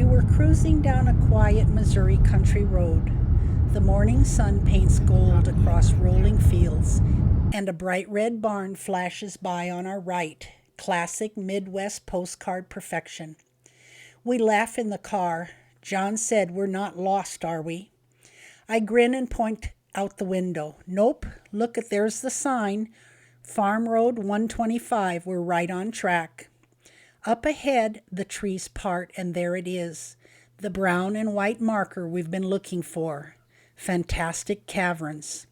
were cruising down a quiet Missouri country road. The morning sun paints gold across rolling fields, and a bright red barn flashes by on our right, classic Midwest postcard perfection. We laugh in the car. John said, "We're not lost, are we?" I grin and point out the window. Nope, look at there's the sign. Farm Road 125, we're right on track. Up ahead, the trees part, and there it is, the brown and white marker we've been looking for. Fantastic Caverns.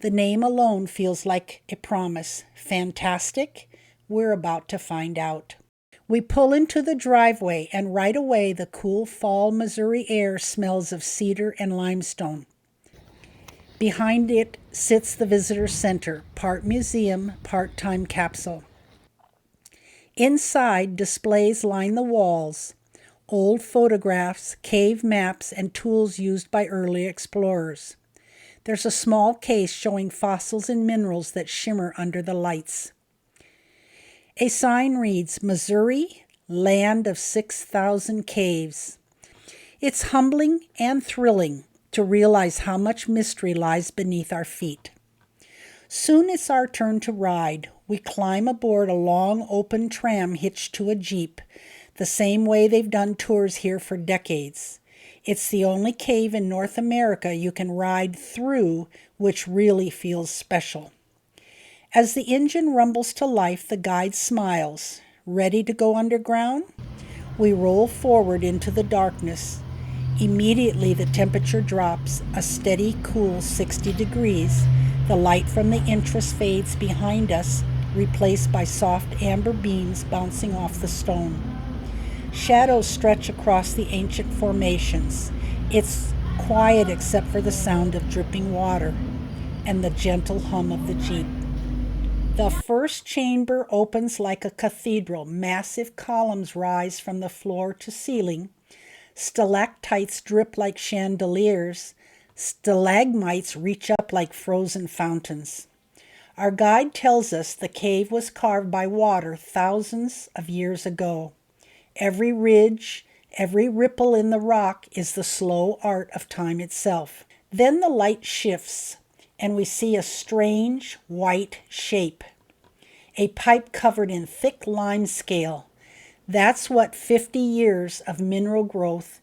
The name alone feels like a promise. Fantastic? We're about to find out. We pull into the driveway, and right away the cool fall Missouri air smells of cedar and limestone. Behind it sits the visitor center, part museum, part time capsule. Inside, displays line the walls, old photographs, cave maps, and tools used by early explorers. There's a small case showing fossils and minerals that shimmer under the lights. A sign reads, "Missouri, land of 6,000 caves." It's humbling and thrilling to realize how much mystery lies beneath our feet. Soon it's our turn to ride. We climb aboard a long open tram hitched to a Jeep, the same way they've done tours here for decades. It's the only cave in North America you can ride through, which really feels special. As the engine rumbles to life, the guide smiles. Ready to go underground? We roll forward into the darkness. Immediately the temperature drops, a steady, cool 60 degrees. The light from the entrance fades behind us, replaced by soft amber beams bouncing off the stone. Shadows stretch across the ancient formations. It's quiet except for the sound of dripping water and the gentle hum of the Jeep. The first chamber opens like a cathedral. Massive columns rise from the floor to ceiling. Stalactites drip like chandeliers. Stalagmites reach up like frozen fountains. Our guide tells us the cave was carved by water thousands of years ago. Every ridge, every ripple in the rock is the slow art of time itself. Then the light shifts, and we see a strange white shape. A pipe covered in thick limescale. That's what 50 years of mineral growth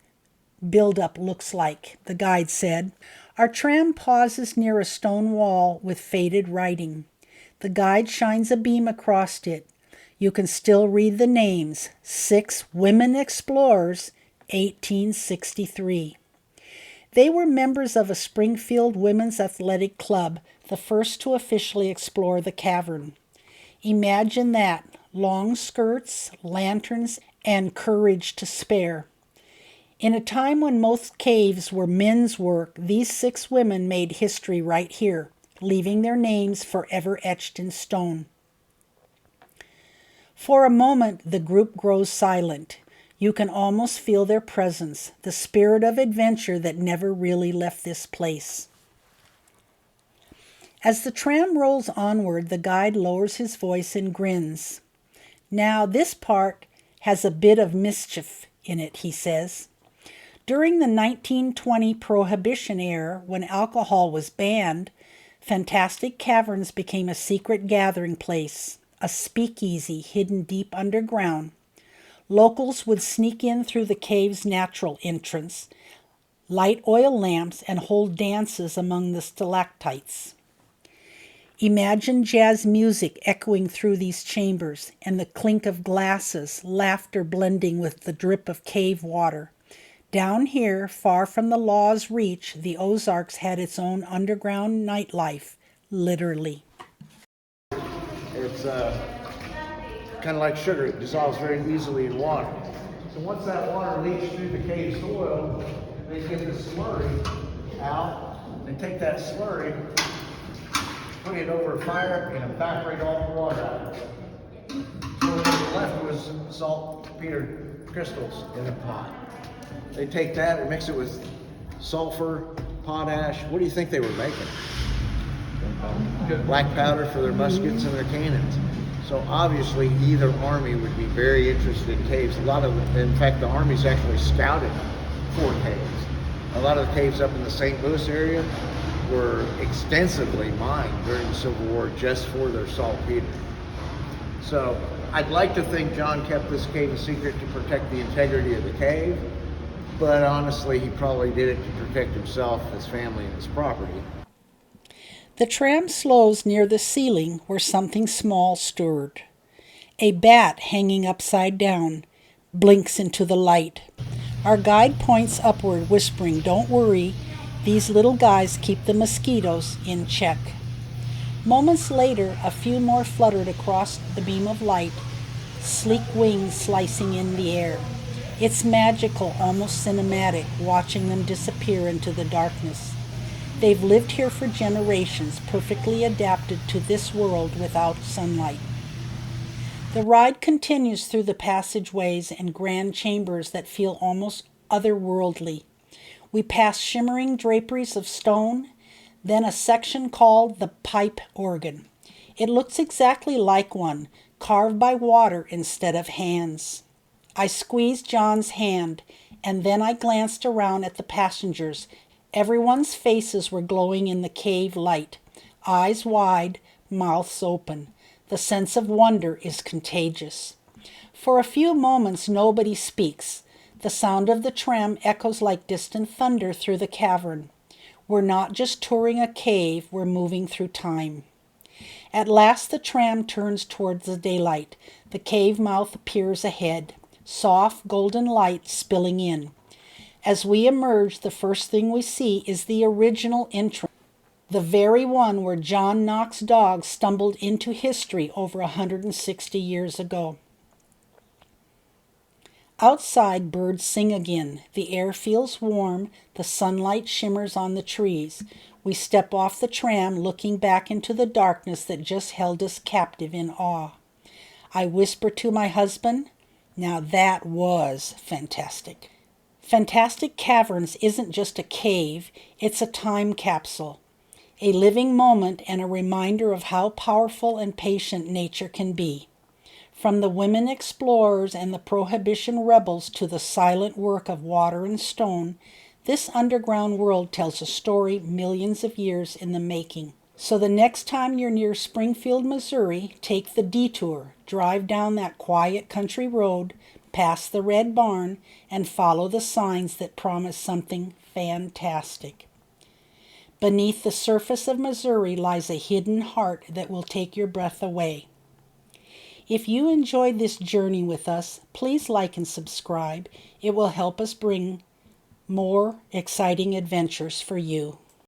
buildup looks like, the guide said. Our tram pauses near a stone wall with faded writing. The guide shines a beam across it. You can still read the names. 6 women explorers, 1863. They were members of a Springfield women's athletic club, the first to officially explore the cavern. Imagine that, long skirts, lanterns, and courage to spare. In a time when most caves were men's work, these 6 women made history right here, leaving their names forever etched in stone. For a moment, the group grows silent. You can almost feel their presence, the spirit of adventure that never really left this place. As the tram rolls onward, the guide lowers his voice and grins. Now, this part has a bit of mischief in it, he says. During the 1920 Prohibition era, when alcohol was banned, Fantastic Caverns became a secret gathering place, a speakeasy hidden deep underground. Locals would sneak in through the cave's natural entrance, light oil lamps, and hold dances among the stalactites. Imagine jazz music echoing through these chambers, and the clink of glasses, laughter blending with the drip of cave water. Down here, far from the law's reach, the Ozarks had its own underground nightlife, literally. It's kind of like sugar. It dissolves very easily in water. So once that water leaks through the cave soil, they get the slurry out and take that slurry, put it over a fire, and evaporate all the water out of it. So what was left was saltpeter crystals in a pot. They take that and mix it with sulfur, potash. What do you think they were making? Black powder for their muskets and their cannons. So obviously either army would be very interested in caves. In fact, the army's actually scouted for caves. A lot of the caves up in the St. Louis area were extensively mined during the Civil War just for their saltpeter. So I'd like to think John kept this cave a secret to protect the integrity of the cave, but honestly, he probably did it to protect himself, his family, and his property. The tram slows near the ceiling where something small stirred. A bat hanging upside down blinks into the light. Our guide points upward, whispering, "Don't worry, these little guys keep the mosquitoes in check." Moments later, a few more fluttered across the beam of light, sleek wings slicing in the air. It's magical, almost cinematic, watching them disappear into the darkness. They've lived here for generations, perfectly adapted to this world without sunlight. The ride continues through the passageways and grand chambers that feel almost otherworldly. We pass shimmering draperies of stone, then a section called the pipe organ. It looks exactly like one, carved by water instead of hands. I squeezed John's hand, and then I glanced around at the passengers. Everyone's faces were glowing in the cave light, eyes wide, mouths open. The sense of wonder is contagious. For a few moments, nobody speaks. The sound of the tram echoes like distant thunder through the cavern. We're not just touring a cave, we're moving through time. At last the tram turns towards the daylight. The cave mouth appears ahead, soft golden light spilling in. As we emerge, the first thing we see is the original entrance, the very one where John Knox's dog stumbled into history over 160 years ago. Outside, birds sing again. The air feels warm. The sunlight shimmers on the trees. We step off the tram, looking back into the darkness that just held us captive in awe. I whisper to my husband, "Now that was fantastic." Fantastic Caverns isn't just a cave, it's a time capsule, a living moment and a reminder of how powerful and patient nature can be. From the women explorers and the prohibition rebels to the silent work of water and stone, this underground world tells a story millions of years in the making. So the next time you're near Springfield, Missouri, take the detour, drive down that quiet country road, past the red barn, and follow the signs that promise something fantastic. Beneath the surface of Missouri lies a hidden heart that will take your breath away. If you enjoyed this journey with us, please like and subscribe. It will help us bring more exciting adventures for you.